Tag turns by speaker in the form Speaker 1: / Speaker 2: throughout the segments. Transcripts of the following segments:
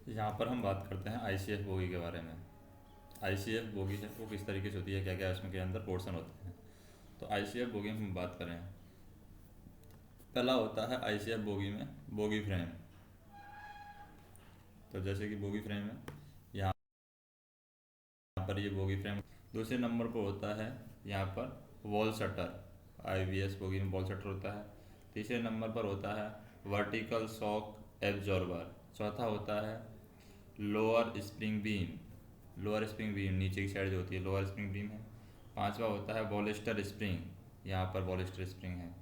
Speaker 1: यहाँ पर हम बात करते हैं आईसीएफ बोगी के बारे में। आईसीएफ बोगी है वो किस तरीके से होती है, क्या क्या उसमें के अंदर पोर्शन होते हैं। तो आईसीएफ बोगी में हम बात करें, पहला होता है आईसीएफ बोगी में बोगी फ्रेम। तो जैसे कि बोगी फ्रेम है, यहाँ पर ये बोगी फ्रेम। दूसरे नंबर पर होता है यहाँ पर वॉल शटर, आईवीएस बोगी में वॉल शटर होता है। तीसरे नंबर पर होता है वर्टिकल शॉक एब्जॉर्बर। चौथा होता है lower spring beam, lower spring beam नीचे की साइड जो होती है लोअर स्प्रिंग बीम है। पांचवा होता है बॉलिस्टर स्प्रिंग, यहाँ पर बॉलिस्टर स्प्रिंग है।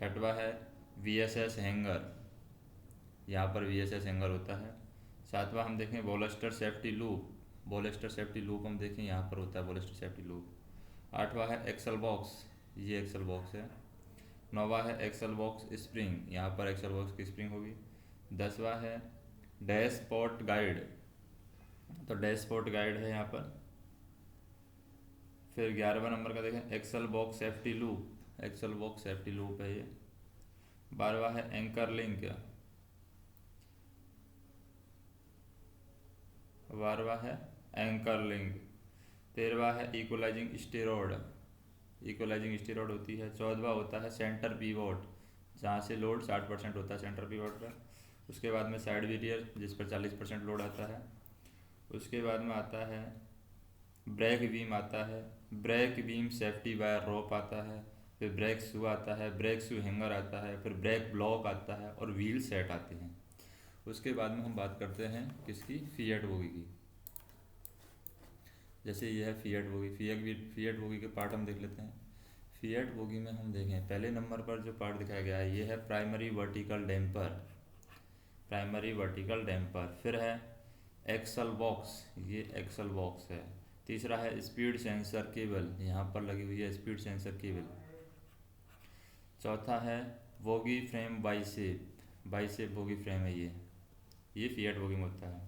Speaker 1: छठवा है वीएसएस हैंगर, यहाँ पर वीएसएस हैंगर होता है। सातवां हम देखें बॉलिस्टर सेफ्टी लूप, बॉलिस्टर सेफ्टी लूप हम देखें यहाँ पर होता है बॉलिस्टर सेफ्टी लूप। आठवां है एक्सल बॉक्स, ये एक्सल बॉक्स है। नौवां है एक्सल बॉक्स स्प्रिंग, यहाँ पर एक्सल बॉक्स की स्प्रिंग होगी। 10वां है डैशपोर्ट गाइड, तो डैशपोर्ट गाइड है यहाँ पर। फिर 11वां नंबर का देखें axle box safety loop, axle box safety loop है ये। 12वां है एंकर लिंक, 12वां है एंकर लिंक। 13वां है इक्वलाइजिंग स्टेरॉड, इक्वलाइजिंग स्टेरॉड होती है। 14वां होता है सेंटर पीवोट, जहाँ से लोड 60% होता है सेंटर पीवोट पर। उसके बाद में साइड बैरियर जिस पर 40% लोड आता है। उसके बाद में आता है ब्रेक बीम आता है, brake beam safety wire rope आता है। फिर ब्रेक शू आता है, ब्रेक शू हैंगर आता है, फिर ब्रेक ब्लॉक आता है और व्हील सेट आते हैं। उसके बाद में हम बात करते हैं किसकी, फिएट बोगी की। जैसे ये है फिएट बोगी, फिएट बोगी के पार्ट हम देख लेते हैं। फिएट बोगी में हम देखें पहले नंबर पर जो पार्ट दिखाया गया है ये है primary vertical damper, primary vertical damper. फिर है एक्सल बॉक्स, ये एक्सल बॉक्स है। तीसरा है स्पीड सेंसर केबल, यहाँ पर लगी हुई है स्पीड सेंसर केबल। चौथा है bogie frame bicep, bicep bogie frame है ये फिएट बोगी में होता है।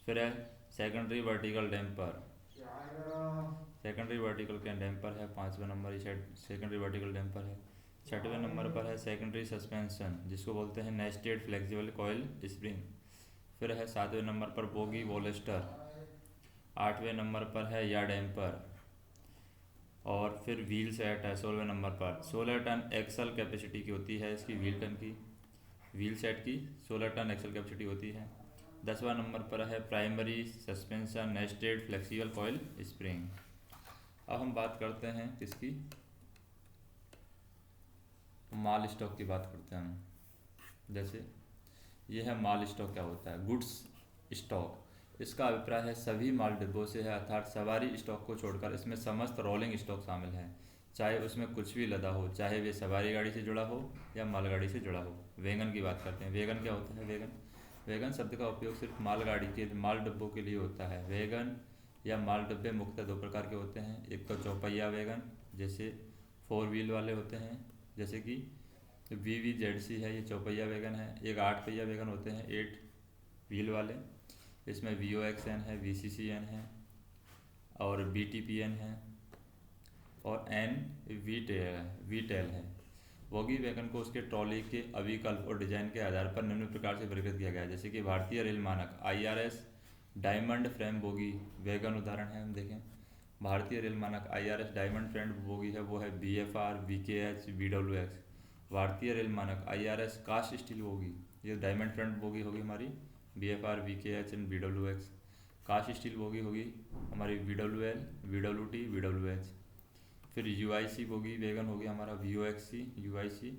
Speaker 1: फिर है secondary vertical damper, secondary vertical के डैम्पर है 5वें नंबर ये सेकेंडरी वर्टिकल डैम्पर है। 6वें नंबर पर है सेकेंडरी सस्पेंशन, जिसको बोलते हैं नेस्टेड फ्लेक्सिबल कॉइल स्प्रिंग। फिर है 7वें नंबर पर बोगी वॉलेस्टर। 8वें नंबर पर है या डैम्पर। और फिर व्हील सेट है 16वें नंबर पर। 16 टन एक्सल कैपेसिटी की होती है इसकी, व्हील टन की, व्हील सेट की 16 टन एक्सल कैपेसिटी होती है। 10वां नंबर पर है primary suspension nested flexible coil spring. अब हम बात करते हैं किसकी, माल स्टॉक की बात करते हैं हम। जैसे ये है माल स्टॉक, क्या होता है गुड्स स्टॉक। इसका अभिप्राय है सभी माल डिब्बों से है, अर्थात सवारी स्टॉक को छोड़कर इसमें समस्त रोलिंग स्टॉक शामिल है, चाहे उसमें कुछ भी लदा हो, चाहे वे सवारी गाड़ी से जुड़ा हो या मालगाड़ी से जुड़ा हो। वैगन की बात करते हैं, वैगन क्या होता है, वैगन, वैगन शब्द का उपयोग सिर्फ मालगाड़ी के माल डिब्बों के लिए होता है। वैगन या माल डिब्बे मुख्यतः दो प्रकार के होते हैं, एक तो चौपहिया वैगन जैसे 4 व्हील वाले होते हैं, जैसे कि VVZC है, ये चौपहिया वैगन है। एक 8 पहिया वैगन होते हैं 8 व्हील वाले, इसमें VOXN है, VCCN है और BTPN है और वीटेल है। बोगी वैगन को उसके ट्रॉली के अविकल्प और डिजाइन के आधार पर निम्न प्रकार से वर्गीकृत किया गया है, जैसे कि भारतीय रेल मानक IRS diamond frame bogie wagon उदाहरण है। हम देखें भारतीय रेल मानक IRS डायमंड फ्रेम बोगी है, वो है BFR VKH BWX। भारतीय रेल मानक IRS कास्ट स्टील बोगी, ये डायमंड फ्रंट बोगी होगी हमारी BFR VKH and BWX। Cast steel bogie होगी हमारी VWL VWT VWH। फिर UIC बोगी वैगन होगी हमारा VOXC UIC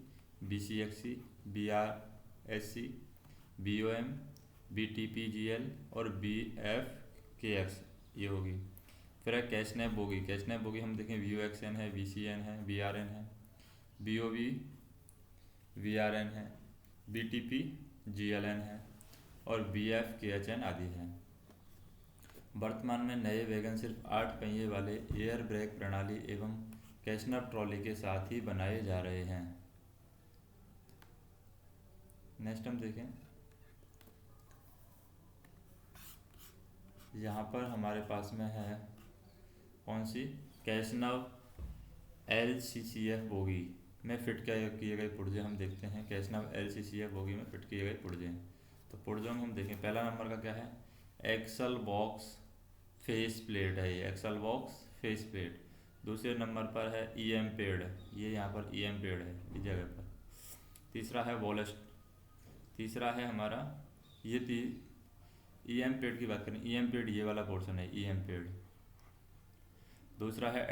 Speaker 1: BCXC BRSC BOM BTPGL और BFKX ये होगी। फिर है कैशनैप बोगी, कैशनैप बोगी हम देखें VOXN है, VCN है, BRN है, BOB VRN है, BTP GLN है और BFKHN आदि हैं। वर्तमान में नए वैगन सिर्फ 8 पहिए वाले एयर ब्रेक प्रणाली एवं कैशनप ट्रॉली के साथ ही बनाए जा रहे हैं। नेक्स्ट हम देखें, यहाँ पर हमारे पास में है कौन सी, कैशनव LCCF बोगी में फिट किए गए पुर्जे हम देखते हैं। कैशनव LCCF बोगी में फिट किए गए पुर्जे, तो पुर्जोंग हम देखें, पहला नंबर का क्या है, एक्सल बॉक्स फेस प्लेट है, ये एक्सल बॉक्स फेस प्लेट। दूसरे नंबर पर है EM पेड, ये यहाँ पर EM पेड है इस जगह पर। तीसरा है वॉलेस्ट, तीसरा है हमारा ये EM पेड की बात करें, EM पेड ये वाला पोर्शन है EM पेड। दूसरा है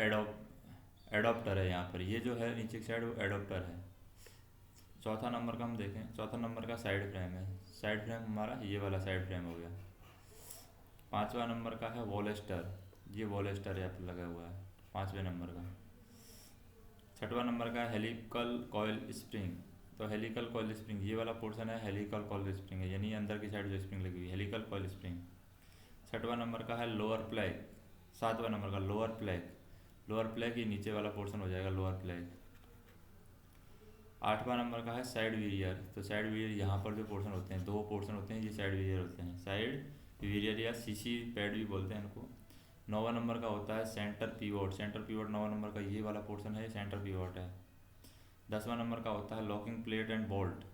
Speaker 1: एडोप्टर है यहाँ पर, ये जो है नीचे की साइड वो एडोप्टर है। चौथा नंबर का हम देखें, चौथा नंबर का साइड फ्रेम है, साइड फ्रेम हमारा ये वाला साइड फ्रेम हो गया। पांचवा नंबर का है वॉलेस्टर, ये वॉलेस्टर यहाँ पर लगा हुआ है पांचवें नंबर का। छठवां नंबर का हेलिकल कॉयल स्प्रिंग, तो हेलिकल कॉयल स्प्रिंग ये वाला पोर्शन है, हेलिकल कॉयल स्प्रिंग है, यानी अंदर की साइड जो स्प्रिंग लगी हुई है, हेलिकल कॉयल स्प्रिंग। छठवां नंबर का है लोअर प्लैग, सातवां नंबर का लोअर प्लैग, लोअर प्लैग ये नीचे वाला पोर्शन हो जाएगा लोअर प्लैग। आठवां नंबर का है साइड वीरियर, तो साइड वीरियर यहाँ पर जो पोर्शन होते हैं, दो पोर्शन होते हैं, ये साइड वीरियर होते हैं, साइड वीरियर या CC पैड भी बोलते हैं इनको। नौवां नंबर का होता है सेंटर पीवोट, सेंटर पीवोट नौवां नंबर का ये वाला पोर्शन है, सेंटर पीवोट है। 10वां नंबर का होता है लॉकिंग प्लेट एंड बोल्ट,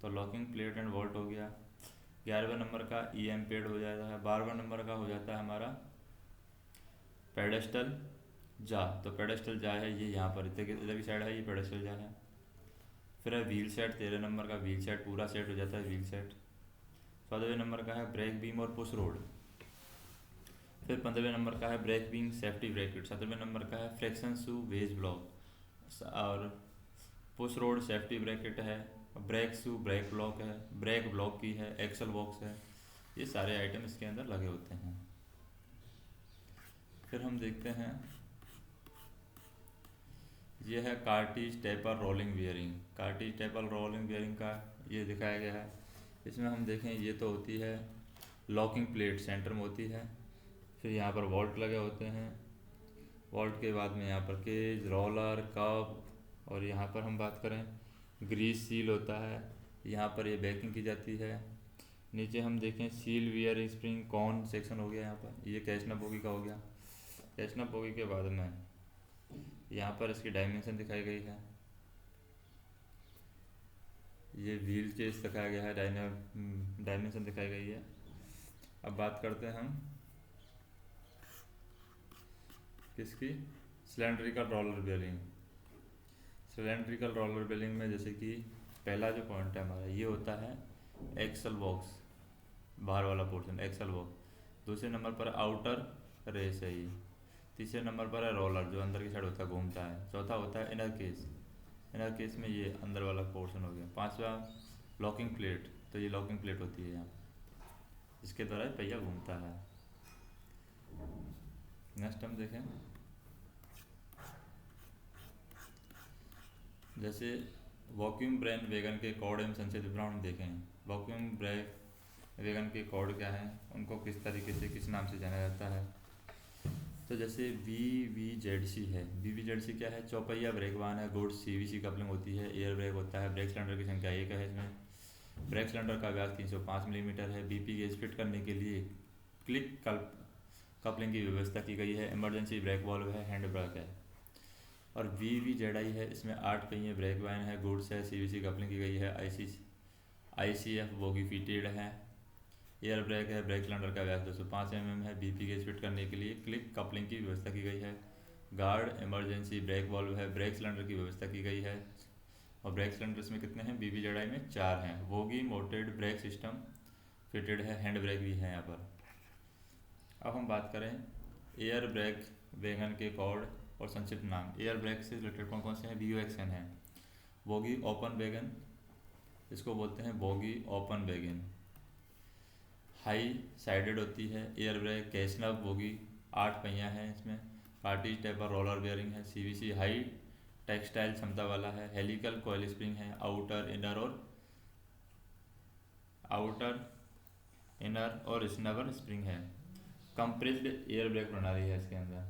Speaker 1: तो लॉकिंग प्लेट एंड बोल्ट हो गया। 11वें नंबर का EM पेड हो जाता है। 12वां नंबर का हो जाता है हमारा पेडेस्टल जा, तो पेडेस्टल जा है ये यहाँ पर इधर की साइड है, ये पेडेस्टल जा है। फिर है व्हील सेट, 13 नंबर का व्हील सेट पूरा सेट हो जाता है व्हील सेट। 14वें नंबर का है ब्रेक बीम और पुश रोड। फिर 15वें नंबर का है ब्रेक बीम सेफ्टी ब्रैकेट। 17वें नंबर का है फ्रिक्शन शू वेज ब्लॉक और पुश रोड सेफ्टी ब्रैकेट है, ब्रेक शू ब्रेक ब्लॉक है, ब्रेक ब्लॉक की है, एक्सल बॉक्स है, ये सारे आइटम इसके अंदर लगे होते हैं। फिर हम देखते हैं ये है cartridge taper rolling bearing. Cartridge taper rolling bearing का ये दिखाया गया है। इसमें हम देखें ये तो होती है लॉकिंग प्लेट सेंटर में होती है, फिर यहाँ पर वॉल्ट लगे होते हैं, वॉल्ट के बाद में यहाँ पर केज रोलर कप, और यहाँ पर हम बात करें ग्रीस सील होता है, यहाँ पर ये बैकिंग की जाती है। नीचे हम देखें seal wear spring cone section हो गया, यहाँ पर ये कैशना बोगी का हो गया। कैशना बोगी के बाद में यहाँ पर इसकी डायमेंशन दिखाई गई है, ये व्हील चेस दिखाया गया है, डायमेंशन दिखाई गई है। अब बात करते हैं हम किसकी, cylindrical roller bearing. Cylindrical roller bearing में जैसे कि पहला जो पॉइंट है हमारा ये होता है एक्सल बॉक्स, बाहर वाला पोर्शन एक्सल बॉक्स। दूसरे नंबर पर आउटर रेस है ये। तीसरे नंबर पर है रोलर जो अंदर की साइड होता है घूमता है। चौथा होता है इनर केस, इनर केस में ये अंदर वाला पोर्शन हो गया। पांचवा लॉकिंग प्लेट, तो ये लॉकिंग प्लेट होती है यहाँ, इसके द्वारा पहिया घूमता है। नेक्स्ट हम देखें जैसे वॉक्यूम ब्रेन वैगन के कॉर्ड एवं संचित विवरण हम देखें। वॉक्यूम ब्रेन वैगन के कॉर्ड क्या हैं, उनको किस तरीके से किस नाम से जाना जाता है, तो जैसे VVZC है। VVZC क्या है, चौपहिया ब्रेक वाहन है, गुड्स CVC कपलिंग होती है, एयर ब्रेक होता है, ब्रेक सिलेंडर की संख्या 1 है इसमें। ब्रेक सिलेंडर का व्यास 305 मिलीमीटर है। BP गेज फिट करने के लिए क्लिक कपलिंग की व्यवस्था की गई है। इमरजेंसी ब्रेक वॉल्व है, हैंड ब्रेक है। और VVZI है, इसमें 8 पहिए ब्रेक वाहन है, गुड्स है, CVC कपलिंग की गई है, ICF बोगी फिटेड है। एयर ब्रेक है, ब्रेक सिलेंडर का व्यास 205 mm है। BP गेज फिट करने के लिए क्लिक कपलिंग की व्यवस्था की गई है। गार्ड इमरजेंसी ब्रेक वॉल्व है, ब्रेक सिलेंडर की व्यवस्था की गई है। और ब्रेक सिलेंडर इसमें कितने हैं, VVZI में 4 हैं। Bogie mooted brake system fitted है, हैंड ब्रेक भी है यहाँ पर। अब हम बात करें एयर ब्रेक वैगन के कॉर्ड और संक्षिप्त नाम। एयर ब्रेक से रिलेटेड कौन कौन से हैं, BOXN है। बोगी ओपन वैगन, इसको बोलते हैं bogie open wagon, high sided होती है। एयर ब्रेक कैशनब बोगी 8 पहिया है इसमें। कार्टिज टेपर रोलर बेयरिंग है। CVC हाई टेक्सटाइल क्षमता वाला है। हेलिकल कॉइल स्प्रिंग है, आउटर इनर और स्नबर स्प्रिंग है। कंप्रेस्ड एयर ब्रेक प्रणाली है इसके अंदर।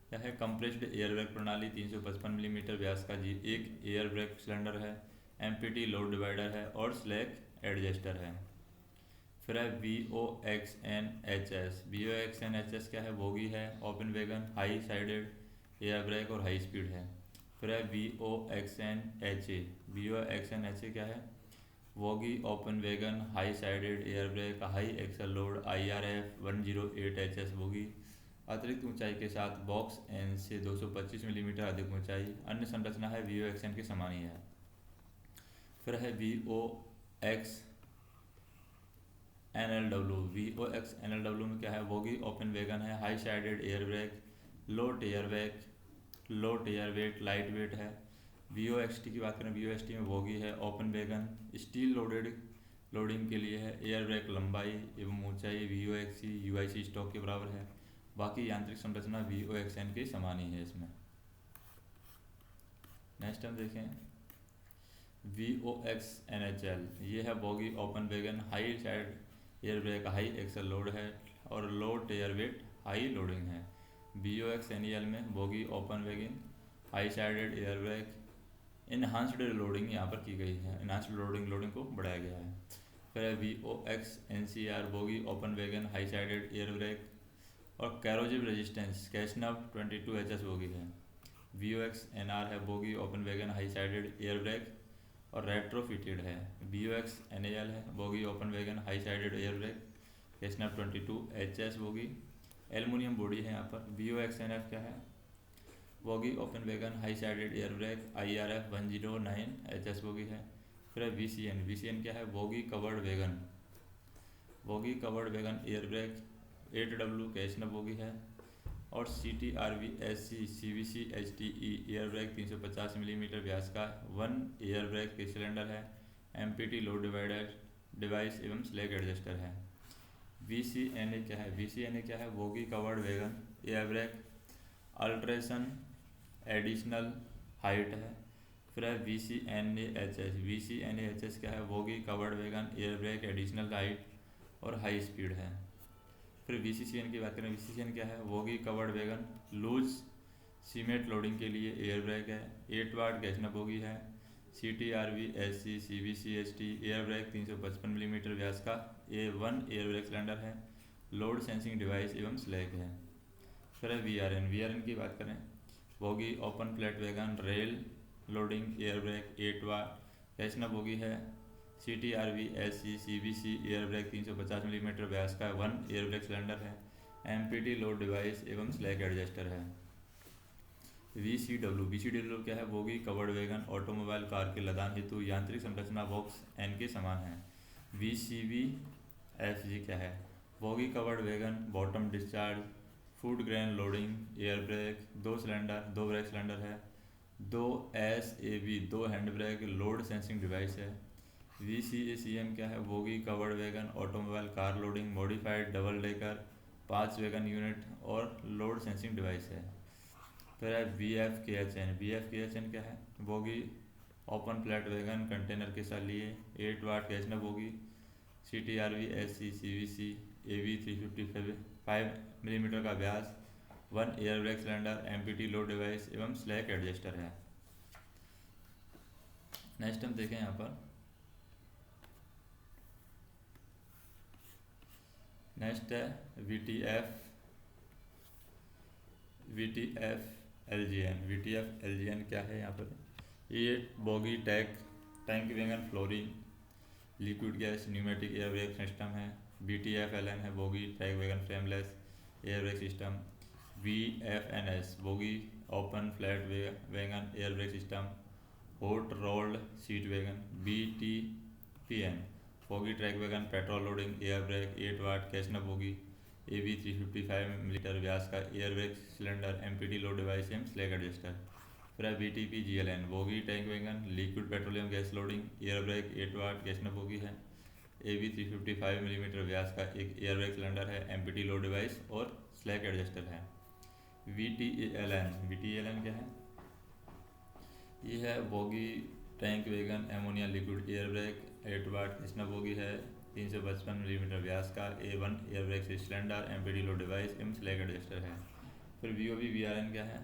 Speaker 1: क्या है, कंप्रेस्ड एयर ब्रेक प्रणाली 355 मिलीमीटर व्यास का एक एयर ब्रेक सिलेंडर है। MPT लोड डिवाइडर है और स्लैक एडजस्टर है। फिर है VOXNHS क्या है, बोगी है, open wagon, high sided air brake और हाई स्पीड है। फिर है VOXNHA क्या है, वोगी open wagon high sided air brake high axle load IRF 108 HS वोगी अतिरिक्त ऊंचाई के साथ बॉक्स एन से 225 मिलीमीटर अधिक ऊंचाई। अन्य संरचना है VOXN के समान ही है। फिर है VOXNLW में क्या है, वोगी ओपन वैगन है, हाई साइडेड एयर ब्रेक, लो टेयर वेट, लाइट वेट है। VOXT की बात करें, VOXT में वोगी है, ओपन वैगन, स्टील लोडिंग के लिए है, एयर ब्रेक लंबाई एवं ऊंचाई VOXC UIC स्टॉक के बराबर है। बाकी यांत्रिक संरचना VOXN के समान ही है इसमें। नेक्स्ट हम देखें VOXNHL, ये है bogie open wagon, high side air brake, high axle load है और low tare weight, high loading है। VOXNEL में bogie open wagon, high sided air brake, enhanced loading यहाँ पर की गई है, इन्हांस्ड लोडिंग को बढ़ाया गया है। फिर है VOXNCR, bogie open wagon, high sided air brake और corrosive resistance casnub 22 HS bogie है। VOXNR है, bogie open wagon, high sided air brake और रेट्रोफिटेड है। VOXNAL है, bogie open wagon, high sided air brake, casnub 22 HS bogie, aluminium body है यहाँ पर। VOXNF क्या है, bogie open wagon, high sided air brake, IRF 109 HS bogie है। फिर VCN क्या है, bogie covered wagon, air brake 8W casnub bogie है और CTRV SC CVC HTE air brake 350 millimetre व्यास का 1 एयर ब्रेक के सिलेंडर है। MPT लोड डिवाइडर डिवाइस एवं स्लैग एडजस्टर है। VCNA क्या है, bogie covered wagon, air brake alteration additional height है। फिर है VCNAHS क्या है, bogie covered wagon, air brake additional height और हाई स्पीड है। फिर VCCN की बात करें, VCCN क्या है, bogie covered wagon, loose cement loading के लिए एयर ब्रेक है, 8 वाट कैसनव बोगी है। CTRV SC CVC HT air brake 355 millimetre व्यास का A1 एयर ब्रेक सिलेंडर है, लोड सेंसिंग डिवाइस एवं स्लैग है। फिर है VRN की बात करें, bogie open flat wagon, rail loading air brake 8 watt casnub bogie है। CTRV SC CVC air brake 350 millimetre व्यास का 1 एयर ब्रेक सिलेंडर है। MPT लोड डिवाइस एवं स्लैग एडजस्टर है। VCW क्या है, bogie covered wagon, automobile car के लदान हेतु यांत्रिक संरचना बॉक्स N के समान है। VCVFG क्या है, bogie covered wagon, bottom discharge, food grain loading air brake, 2 brake cylinder है, 2 SAB 2 hand brake load sensing device है। VCACM क्या है, bogie covered wagon, automobile car loading modified double decker 5 wagon unit और load sensing device है। फिर है VFKHN क्या है, bogie open flat wagon, container के साथ लिए 8 watt casnub bogie, CTRV SC CVC AB 355 millimetre का व्यास, 1 air brake cylinder, MPT load device एवं स्लैग एडजस्टर है। नेक्स्ट हम देखें यहाँ पर, नेक्स्ट है VTF LGN क्या है यहाँ पर, ये bogie tank wagon flooring liquid gas pneumatic air brake system है। BTFLN है, bogie tank wagon frameless air brake system. VFNS bogie open flat wagon air brake system, hot rolled seat wagon. BTPN bogie track wagon petrol loading air brake 8 watt casnub bogie, AB 355 millimetre व्यास का air brake cylinder, MPT load device एवं slack adjuster. फिर है BTPGLN bogie tank wagon liquid petroleum gas loading air brake 8 watt casnub bogie है, AB 355 millimetre व्यास का एक air brake cylinder है, MPT लोड डिवाइस और स्लैग एडजस्टर है। VTALN क्या है, ये है bogie tank wagon ammonia liquid air brake 8 watt casnub bogie है, 355 मिलीमीटर व्यास का A1 air brake cylinder, MPT load device एवं स्लैग एडजस्टर है। फिर VOVVRN क्या है,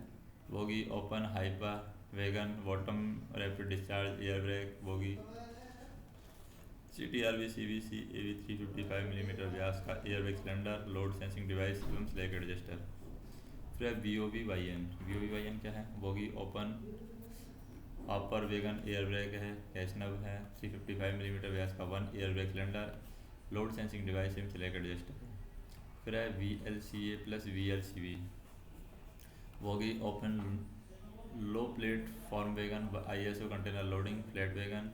Speaker 1: bogie open hyper wagon bottom rapid discharge air brake bogie, CTRV CVC AB 355 millimetre व्यास का air brake cylinder, load sensing device एवं स्लैग एडजस्टर। फिर VOVYN क्या है, bogie upper wagon air brake है, कैशनव है, 355 मिलीमीटर व्यास का 1 air brake cylinder, load sensing device है, सिलेक्ट एडजस्टर है। फिर है VLCA प्लस VLCV, वॉगी open low platform wagon, ISO container loading, flat wagon,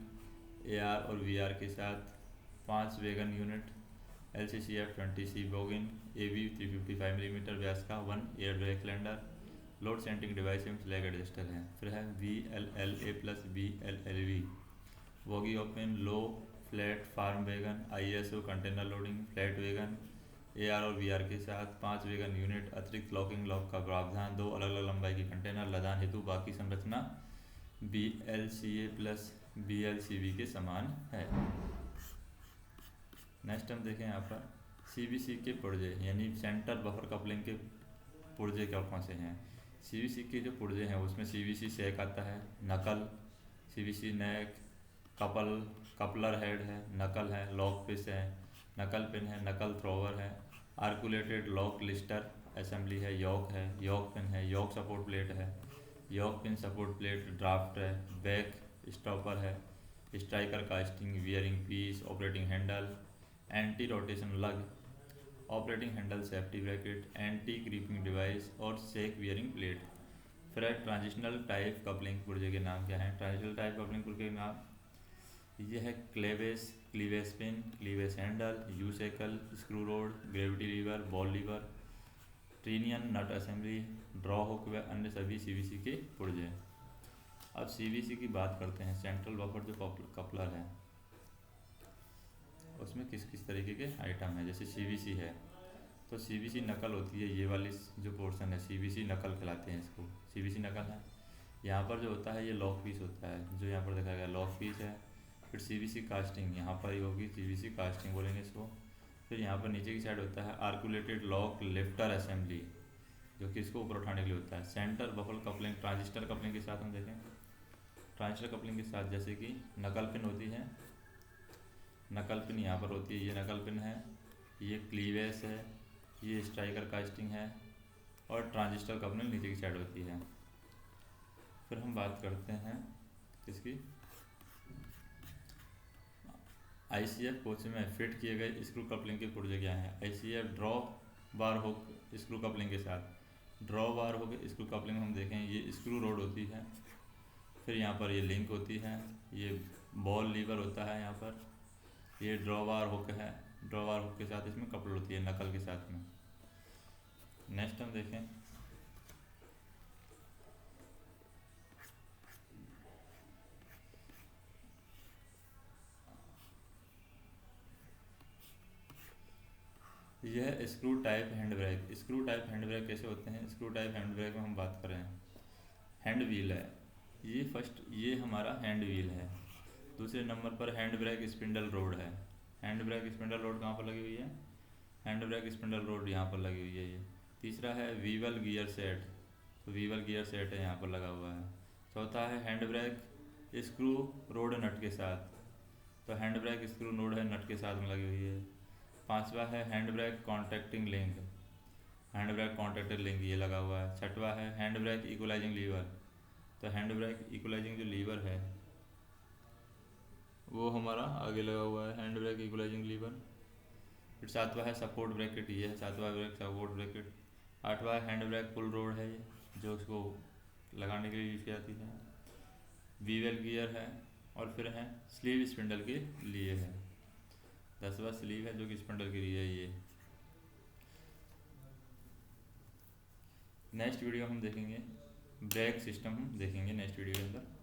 Speaker 1: AR और VR के साथ 5 वैगन यूनिट, LCCF 20C बोगिन, AB 355 मिलीमीटर व्यास का 1 air brake cylinder, load sensing device एवं फ्लैग एडजस्टर है। फिर है VLLA प्लस VLLV, वॉगी open low platform wagon, ISO container loading, flat wagon, AR और VR के साथ 5 वैगन यूनिट, अतिरिक्त लॉकिंग लॉक का प्रावधान, 2 अलग अलग लंबाई के कंटेनर, लदान हेतु बाकी संरचना BLCA प्लस BLCV के समान है। नेक्स्ट हम देखें यहाँ पर CBC के पुर्जे यानी सेंटर बफर कपलिंग के पुर्जे कौन से हैं। CBC के जो पुर्जे हैं उसमें CBC सैक आता है, नकल, CBC नेक, कपलर हेड है, नकल है, लॉक पिस है, नकल पिन है, नकल थ्रोवर है, आर्कुलेटेड लॉक लिस्टर असेंबली है, यॉक पिन है, यॉक सपोर्ट प्लेट है, yoke pin support plate draft है, बैक स्टॉपर है, striker casting, wearing piece, operating handle, anti rotation lug, operating handle, safety bracket, anti creeping device और सेक wearing plate. फिर है transitional type coupling पुर्जे के नाम क्या हैं। ट्रांजिशनल टाइप कपलिंग पुर्जे के नाम ये है clevis pin, clevis handle, U shackle, screw rod, gravity lever, ball lever, trunnion nut assembly, draw hook व अन्य सभी CBC के पुर्जे। अब CBC की बात करते हैं। सेंट्रल बफर जो कपलर है उसमें किस किस तरीके के आइटम है। जैसे CBC है तो CBC नकल होती है, ये वाली जो पोर्शन है CBC नकल कहलाते हैं इसको, CBC नकल है। यहाँ पर जो होता है ये लॉक पीस होता है, जो यहाँ पर देखा गया लॉक पीस है। फिर CBC कास्टिंग यहाँ पर ही होगी, CBC कास्टिंग बोलेंगे इसको। फिर यहाँ पर नीचे की साइड होता है आर्कुलेटेड लॉक लिफ्टर असेंबली, जो कि इसको ऊपर उठाने के लिए होता है। Centre buffer coupling, transistor coupling के साथ हम देखें, ट्रांजिस्टर कपलिंग के साथ जैसे कि नकल पिन होती है, नकल पिन यहाँ पर होती है, ये नकल पिन है, ये क्लीवेज है, ये स्ट्राइकर कास्टिंग है और ट्रांजिस्टर कपलिंग नीचे की साइड होती है। फिर हम बात करते हैं इसकी ICF कोच में फिट किए गए स्क्रू कपलिंग के पुर्जे क्या हैं। ICF ड्रॉ बार हुक स्क्रू कपलिंग के साथ, ड्रॉ बार हुक स्क्रू कपलिंग हम देखें, ये स्क्रू रोड होती है, फिर यहाँ पर ये लिंक होती है, ये बॉल लीवर होता है, यहाँ पर ये ड्रॉ बार हुक है, ड्रॉ बार हुक के साथ इसमें कपल होती है नकल के साथ में। नेक्स्ट हम देखें यह screw type hand brake. Screw type hand brake कैसे होते हैं। स्क्रू टाइप हैंड ब्रेक में हम बात कर रहे हैं, हैंड व्हील है ये, फर्स्ट ये हमारा हैंड व्हील है। दूसरे नंबर पर हैंड ब्रेक स्पिंडल रोड है। हैंड ब्रेक स्पिंडल रोड कहाँ पर लगी हुई है, हैंड ब्रेक स्पिंडल रोड यहाँ पर लगी हुई है ये। तीसरा है वीवल गियर सेट, तो वीवल गियर सेट है यहाँ पर लगा हुआ है। चौथा है हैंड ब्रेक स्क्रू रोड नट के साथ, तो हैंड ब्रेक स्क्रू नोड है नट के साथ में लगी हुई है। पांचवा है hand brake contacting link, hand brake contactor link ये लगा हुआ है। छठवा है हैंड ब्रेक इक्वलाइजिंग लीवर, तो हैंड ब्रेक इक्वलाइजिंग जो लीवर है वो हमारा आगे लगा हुआ है, हैंड ब्रेक इक्वलाइजिंग लीवर। फिर सातवां है सपोर्ट ब्रैकेट, ये है सातवां ब्रेक सपोर्ट ब्रैकेट। आठवां है हैंड ब्रेक पुल रोड है ये, जो उसको लगाने के लिए यूज की जाती है। वीवेल गियर है और फिर है स्लीव स्पिंडल के लिए है। 10वां स्लीव है जो कि स्पिंडल के लिए है ये। नेक्स्ट वीडियो हम देखेंगे ब्रेक सिस्टम, हम देखेंगे नेक्स्ट वीडियो के अंदर।